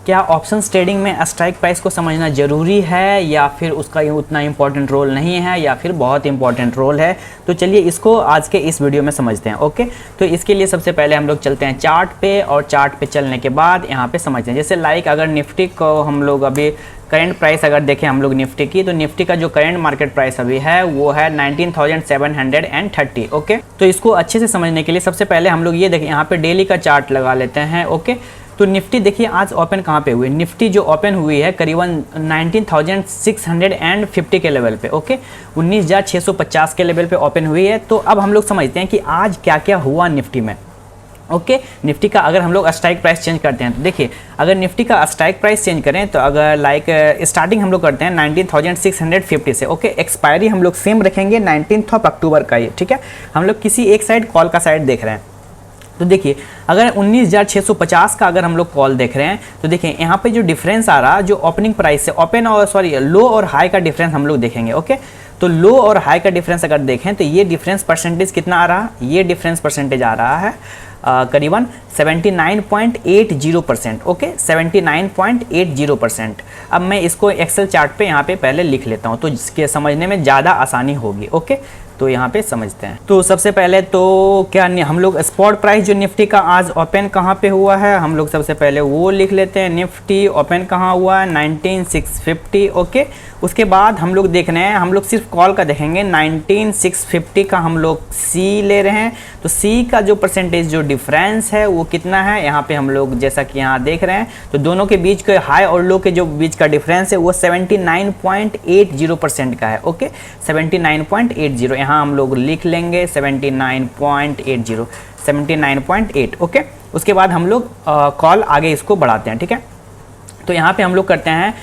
क्या options trading में strike price को समझना ज़रूरी है या फिर उसका उतना इम्पोर्टेंट रोल नहीं है या फिर बहुत इंपॉर्टेंट रोल है? तो चलिए इसको आज के इस वीडियो में समझते हैं। ओके, तो इसके लिए सबसे पहले हम लोग चलते हैं चार्ट पे, और चार्ट पे चलने के बाद यहाँ पे समझते हैं। जैसे लाइक अगर निफ्टी को हम लोग अभी करंट प्राइस अगर देखें हम लोग निफ्टी की, तो निफ्टी का जो करंट मार्केट प्राइस अभी है वो है 19,730। ओके, तो इसको अच्छे से समझने के लिए सबसे पहले हम लोग ये देखें, यहाँ पे डेली का चार्ट लगा लेते हैं। ओके, तो निफ्टी देखिए आज ओपन कहाँ पे हुई, निफ्टी जो ओपन हुई है करीबन 19,650 के लेवल पे। ओके, 19,650 के लेवल पे ओपन हुई है। तो अब हम लोग समझते हैं कि आज क्या क्या हुआ निफ्टी में। ओके, निफ्टी का अगर हम लोग स्ट्राइक प्राइस चेंज करते हैं तो देखिए, अगर निफ्टी का स्ट्राइक प्राइस चेंज करें तो अगर लाइक स्टार्टिंग हम लोग करते हैं 19,650 से। ओके, एक्सपायरी हम लोग सेम रखेंगे 19 अक्टूबर का ही। ठीक है, हम लोग किसी एक साइड कॉल का साइड देख रहे हैं। तो देखिए अगर 19,650 का अगर हम लोग कॉल देख रहे हैं तो देखिए यहाँ पे जो डिफरेंस आ रहा, जो ओपनिंग प्राइस से ओपन और लो और हाई का डिफरेंस हम लोग देखेंगे। ओके, तो लो और हाई का डिफरेंस अगर देखें तो ये डिफरेंस परसेंटेज कितना आ रहा, ये डिफरेंस परसेंटेज आ रहा है करीबन 79.80%। ओके, 79.80%। अब मैं इसको एक्सेल चार्ट पे यहाँ पे पहले लिख लेता हूँ तो जिसके समझने में ज़्यादा आसानी होगी। ओके, तो यहाँ पे समझते हैं। तो सबसे पहले तो क्या हम लोग स्पॉट प्राइस जो निफ्टी का आज ओपन कहाँ पे हुआ है हम लोग सबसे पहले वो लिख लेते हैं। निफ्टी ओपन कहाँ हुआ है 19,650। ओके, उसके बाद हम लोग देख रहे हैं, हम लोग सिर्फ कॉल का देखेंगे 19,650 का हम लोग सी ले रहे हैं। तो सी का जो परसेंटेज जो डिफरेंस है वो कितना है, यहाँ पे हम लोग जैसा कि यहाँ देख रहे हैं तो दोनों के बीच के हाई और लो के जो बीच का डिफरेंस है वो 79.80% का है। ओके, 79.80 यहाँ हम लोग लिख लेंगे 79.80, 79.8। ओके, उसके बाद हम लोग कॉल आगे इसको बढ़ाते हैं। ठीक है, तो यहाँ पे हम लोग करते हैं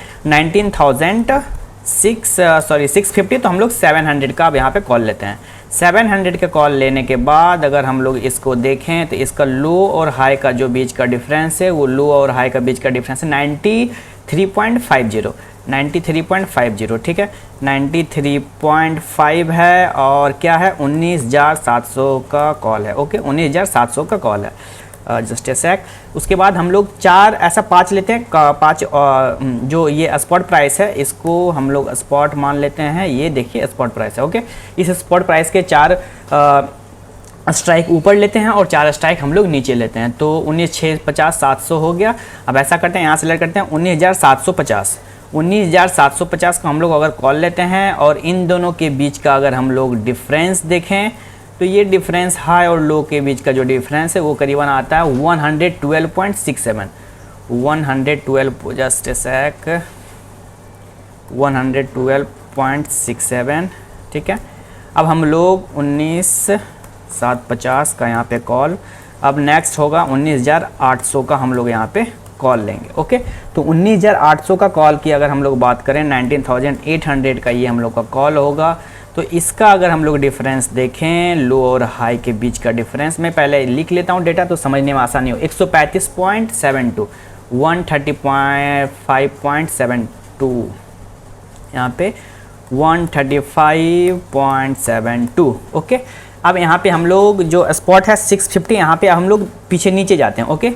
650, तो हम लोग 700 का अब यहाँ पे कॉल लेते हैं। 700 के कॉल लेने के बाद अगर हम लोग इसको देखें तो इसका लो और हाई का जो बीच का डिफरेंस है वो लो और हाई का बीच का डिफरेंस है 93.50। ठीक है, 93.5 है और क्या है 19,700 का कॉल है। ओके, 19,700 का कॉल है। जस्ट ए सेक। उसके बाद हम लोग 5 लेते हैं। 5 जो ये स्पॉट प्राइस है इसको हम लोग स्पॉट मान लेते हैं। ये देखिए स्पॉट प्राइस है। ओके, इस स्पॉट प्राइस के 4 स्ट्राइक ऊपर लेते हैं और 4 स्ट्राइक हम लोग नीचे लेते हैं। तो 19,650 700 हो गया। अब ऐसा करते हैं, यहाँ सेलेक्ट करते हैं 19,750। 19,750 का हम लोग अगर कॉल लेते हैं और इन दोनों के बीच का अगर हम लोग डिफरेंस देखें तो ये डिफरेंस हाई और लो के बीच का जो डिफरेंस है वो करीबन आता है 112.67। 112 जस्ट ए सेक 112.67। ठीक है, अब हम लोग 19,750 का यहाँ पे कॉल, अब नेक्स्ट होगा 19,800 का हम लोग यहाँ पे कॉल लेंगे। ओके, तो 19,800 का कॉल की अगर हम लोग बात करें 19,800 का ये हम लोग का कॉल होगा। तो इसका अगर हम लोग डिफरेंस देखें लो और हाई के बीच का डिफरेंस, मैं पहले लिख लेता हूँ डेटा तो समझने में आसानी हो। 135.72, 135.72, यहाँ पे 135.72। ओके, अब यहाँ पे हम लोग जो स्पॉट है 650, यहाँ पे हम लोग पीछे नीचे जाते हैं। ओके,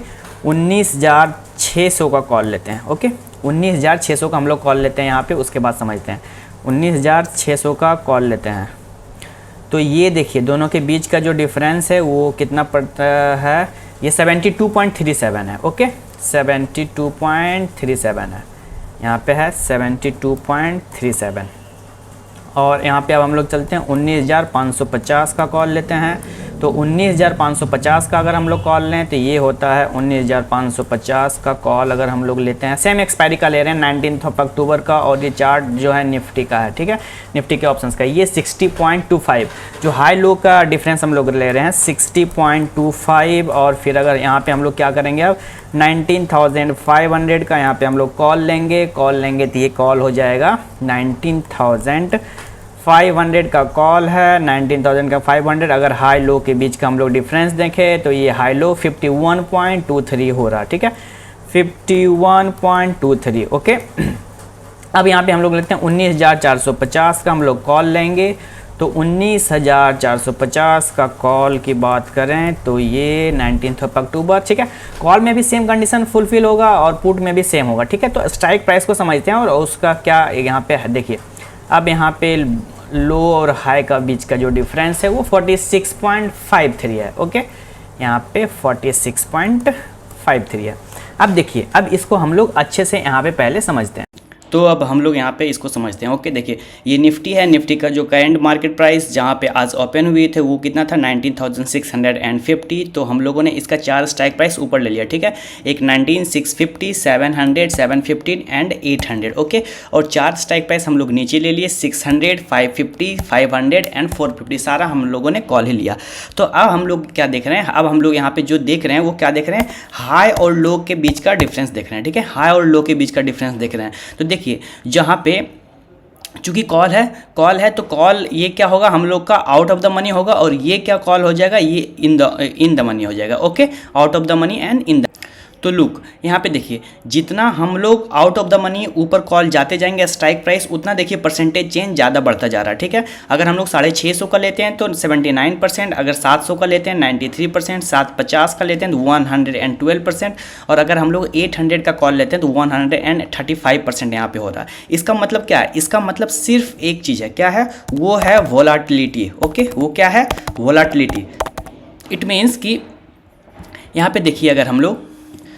19,600 का कॉल लेते हैं। ओके, 19,600 का हम लोग कॉल लेते हैं यहाँ पे। उसके बाद समझते हैं 19,600 का कॉल लेते हैं तो ये देखिए दोनों के बीच का जो डिफरेंस है वो कितना पड़ता है, ये 72.37 है। ओके, 72.37 है, यहाँ पे है 72.37। और यहाँ पे अब हम लोग चलते हैं 19,550 का कॉल लेते हैं। तो 19,550 का अगर हम लोग कॉल लें तो ये होता है 19,550 का कॉल अगर हम लोग लेते हैं। सेम एक्सपायरी का ले रहे हैं 19 अक्टूबर का, और ये चार्ट जो है निफ्टी का है। ठीक है, निफ्टी के ऑप्शंस का ये 60.25 जो हाई लो का डिफरेंस हम लोग ले रहे हैं 60.25। और फिर अगर यहाँ पे हम लोग क्या करेंगे अब 19,500 का यहाँ पे हम लोग कॉल लेंगे तो ये कॉल हो जाएगा 19,500 का कॉल है। 19,000 का 500 अगर हाई लो के बीच का हम लोग डिफरेंस देखें तो ये हाई लो 51.23 हो रहा है। ठीक है, 51.23। ओके, अब यहाँ पे हम लोग लेते हैं 19,450 का हम लोग कॉल लेंगे तो 19,450 का कॉल की बात करें तो ये 19 अक्टूबर, ठीक है। कॉल में भी सेम कंडीशन फुलफिल होगा और पुट में भी सेम होगा, ठीक है। तो स्ट्राइक प्राइस को समझते हैं और उसका क्या यहाँ पे देखिए। अब यहाँ पे लो और हाई का बीच का जो डिफरेंस है वो 46.53 है, ओके। यहाँ पे 46.53 है। अब देखिए, अब इसको हम लोग अच्छे से यहाँ पे पहले समझते हैं। तो अब हम लोग यहाँ पे इसको समझते हैं, ओके। देखिए, ये निफ्टी है, निफ्टी का जो करंट मार्केट प्राइस जहाँ पे आज ओपन हुई थे वो कितना था 19,650। तो हम लोगों ने इसका 4 स्ट्राइक प्राइस ऊपर ले लिया, ठीक है। एक 19,650, 700, 715 एंड 800, ओके। और 4 स्ट्राइक प्राइस हम लोग नीचे ले लिए 600, 550, 500 एंड 450, सारा हम लोगों ने कॉल ही लिया। तो अब हम लोग क्या देख रहे हैं, अब हम लोग यहाँ पे जो देख रहे हैं वो क्या देख रहे हैं, हाई और लो के बीच का डिफरेंस देख रहे हैं, ठीक है। हाई और लो के बीच का डिफरेंस देख रहे हैं। तो देखिए, जहाँ पे चूंकि कॉल है तो कॉल ये क्या होगा, हम लोग का आउट ऑफ द मनी होगा, और ये क्या कॉल हो जाएगा, ये इन द मनी हो जाएगा, okay. Out of the money and in the. तो लुक यहाँ पे देखिए, जितना हम लोग आउट ऑफ द मनी ऊपर कॉल जाते जाएंगे स्ट्राइक प्राइस, उतना देखिए परसेंटेज चेंज ज़्यादा बढ़ता जा रहा है, ठीक है। अगर हम लोग 650 का लेते हैं तो 79%, अगर 700 का लेते हैं 93%, 750 का लेते हैं तो 112%, और अगर हम लोग 800 का कॉल लेते हैं तो 135% यहाँ पे हो रहा है। इसका मतलब क्या है, इसका मतलब सिर्फ एक चीज़ है, क्या है, वो है वोलाटिलिटी, ओके। वो क्या है, वोलाटिलिटी। इट मीन्स कि यहाँ पे देखिए, अगर हम लोग,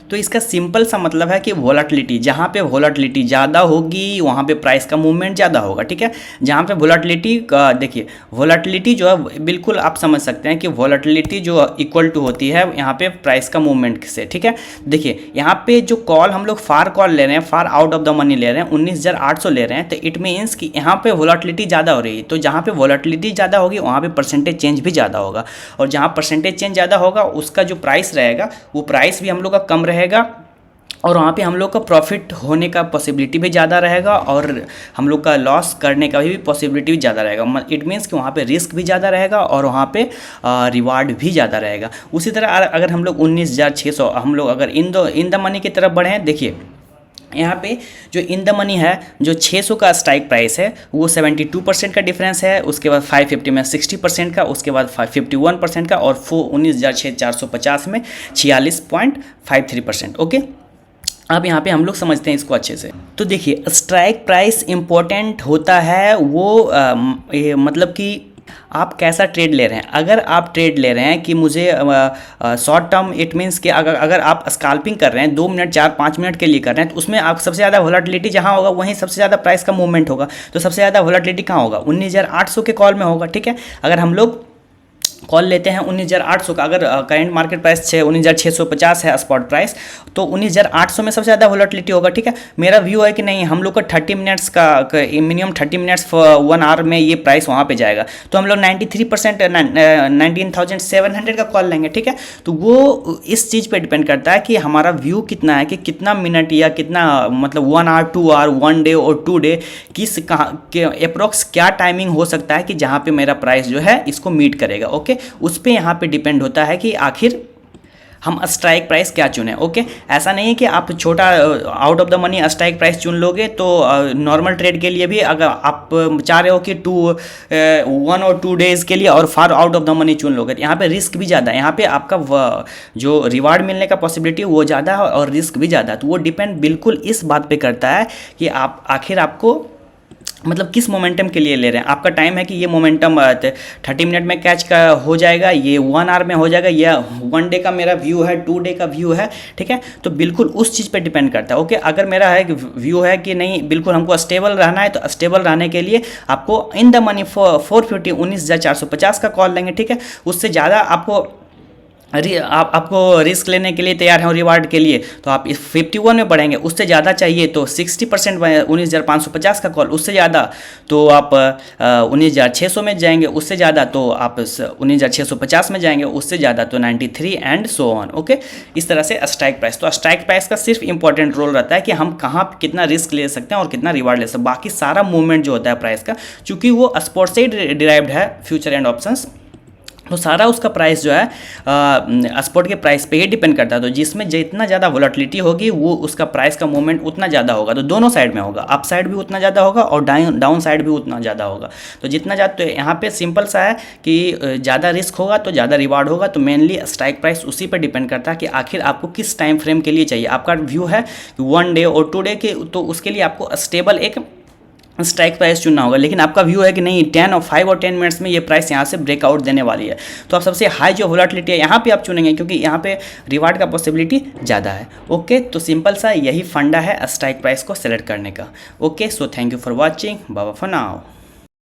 तो इसका सिंपल सा मतलब है कि वोलाटिलिटी, जहाँ पे वोलाटिलिटी ज़्यादा होगी वहाँ पे प्राइस का मूवमेंट ज़्यादा होगा, ठीक है। जहाँ पे वोलाटिलिटी का देखिए, वोलाटिलिटी जो है बिल्कुल आप समझ सकते हैं कि वोलाटिलिटी जो इक्वल टू होती है यहाँ पे प्राइस का मूवमेंट से, ठीक है। देखिए, यहाँ पे जो कॉल हम लोग फार कॉल ले रहे हैं, far out of the money ले रहे हैं, 19,800 ले रहे हैं, तो इट मीन्स कि यहाँ पे वोलाटिलिटी ज़्यादा हो रही है। तो जहाँ पे वोलाटिलिटी ज़्यादा होगी वहाँ पे परसेंटेज चेंज भी ज़्यादा होगा, और जहाँ परसेंटेज चेंज ज़्यादा होगा उसका जो प्राइस रहेगा वो प्राइस भी हम लोग का कम रहेगा, और वहाँ पे हम लोग का प्रॉफिट होने का पॉसिबिलिटी भी ज़्यादा रहेगा, और हम लोग का लॉस करने का भी पॉसिबिलिटी भी ज़्यादा रहेगा। इट मीन्स कि वहाँ पे रिस्क भी ज़्यादा रहेगा और वहाँ पे रिवार्ड भी ज़्यादा रहेगा। उसी तरह अगर हम लोग 19,600 हम लोग अगर इन द मनी की तरफ बढ़े हैं, देखिए यहाँ पे जो इन द मनी है, जो 600 का स्ट्राइक प्राइस है वो 72% का डिफरेंस है, उसके बाद 550 में 60% का, उसके बाद 51% का, और 19,450 में 46.53%, ओके। अब यहाँ पे हम लोग समझते हैं इसको अच्छे से। तो देखिए, स्ट्राइक प्राइस इम्पोर्टेंट होता है वो मतलब कि आप कैसा ट्रेड ले रहे हैं। अगर आप ट्रेड ले रहे हैं कि मुझे शॉर्ट टर्म, इट मीन्स कि अगर आप स्कैल्पिंग कर रहे हैं 2 मिनट 4-5 मिनट के लिए कर रहे हैं, तो उसमें आप सबसे ज़्यादा वोलेटिलिटी जहाँ होगा वहीं सबसे ज़्यादा प्राइस का मूवमेंट होगा। तो सबसे ज़्यादा वोलेटिलिटी कहाँ होगा, 19,800 के कॉल में होगा, ठीक है। अगर हम लोग कॉल लेते हैं 19,800 का, अगर करंट मार्केट प्राइस 19,650 है स्पॉट प्राइस, तो 19,800 में सबसे ज़्यादा वोलेटिलिटी होगा, ठीक है। मेरा व्यू है कि नहीं, हम लोग का 30 मिनट्स का मिनिमम 30 मिनट्स 1 आवर में ये प्राइस वहाँ पे जाएगा, तो हम लोग 93% 19,700 का कॉल लेंगे, ठीक है। तो वो इस चीज़ पे डिपेंड करता है कि हमारा व्यू कितना है, कि कितना मिनट या कितना मतलब 1 आवर 2 आवर 1 डे और 2 डे किस अप्रोक्स क्या टाइमिंग हो सकता है कि जहाँ पे मेरा प्राइस जो है इसको मीट करेगा, ओके। उस पे यहाँ पे डिपेंड होता है कि आखिर हम स्ट्राइक प्राइस क्या चुने, ओके। ऐसा नहीं है कि आप छोटा out of the money strike price चुन लोगे तो नॉर्मल ट्रेड के लिए भी अगर आप चाह रहे हो कि 1 और 2 डेज़ के लिए और far out of the money चुन लोगे, तो यहाँ पे रिस्क भी ज़्यादा है। यहाँ पे आपका जो रिवार्ड मिलने का पॉसिबिलिटी वो ज़्यादा है और रिस्क भी ज़्यादा है। तो वो डिपेंड बिल्कुल इस बात पर करता है कि आप आखिर आपको मतलब किस मोमेंटम के लिए ले रहे हैं। आपका टाइम है कि ये मोमेंटम 30 मिनट में कैच का हो जाएगा, ये 1 आवर में हो जाएगा, या 1 डे का मेरा व्यू है, 2 डे का व्यू है, ठीक है। तो बिल्कुल उस चीज़ पे डिपेंड करता है, ओके। अगर मेरा है व्यू है कि नहीं बिल्कुल हमको स्टेबल रहना है, तो स्टेबल रहने के लिए आपको इन द मनी 450 19,450 का कॉल लेंगे, ठीक है। उससे ज़्यादा आपको रिस्क लेने के लिए तैयार हैं रिवार्ड के लिए, तो आप इस 51 में बढ़ेंगे। उससे ज़्यादा चाहिए तो 60% 19,550 का कॉल, उससे ज़्यादा तो आप 19,600 में जाएंगे, उससे ज़्यादा तो आप 19,650 में जाएंगे, उससे ज़्यादा तो 93 एंड सो ऑन, ओके। इस तरह से स्ट्राइक प्राइस, तो स्ट्राइक प्राइस का सिर्फ इंपॉर्टेंट रोल रहता है कि हम कहाँ कितना रिस्क ले सकते हैं और कितना रिवार्ड ले सकते हैं। बाकी सारा मूवमेंट जो होता है प्राइस का, चूँकि वो स्पॉट से डिराइव्ड है, फ्यूचर एंड ऑप्शंस, तो सारा उसका प्राइस जो है स्पॉट के प्राइस पे ही डिपेंड करता है। तो जिसमें जितना ज़्यादा वोलेटिलिटी होगी वो उसका प्राइस का मूवमेंट उतना ज़्यादा होगा। तो दोनों साइड में होगा, अप साइड भी उतना ज़्यादा होगा और डाउन साइड भी उतना ज़्यादा होगा। तो जितना ज़्यादा, तो यहाँ पे सिंपल सा है कि ज़्यादा रिस्क होगा तो ज़्यादा रिवार्ड होगा। तो मेनली स्ट्राइक प्राइस उसी पर डिपेंड करता है कि आखिर आपको किस टाइम फ्रेम के लिए चाहिए। आपका व्यू है कि 1 डे और 2 डे के, तो उसके लिए आपको स्टेबल एक स्ट्राइक प्राइस चुनना होगा। लेकिन आपका व्यू है कि नहीं 5 और 10 मिनट्स में ये प्राइस यहाँ से ब्रेकआउट देने वाली है, तो आप सबसे हाई जो वोलेटिलिटी है यहाँ पे आप चुनेंगे, क्योंकि यहाँ पे रिवार्ड का पॉसिबिलिटी ज़्यादा है। ओके, तो सिंपल सा यही फंडा है स्ट्राइक प्राइस को सेलेक्ट करने का। Okay, so thank you for watching, bye bye for now.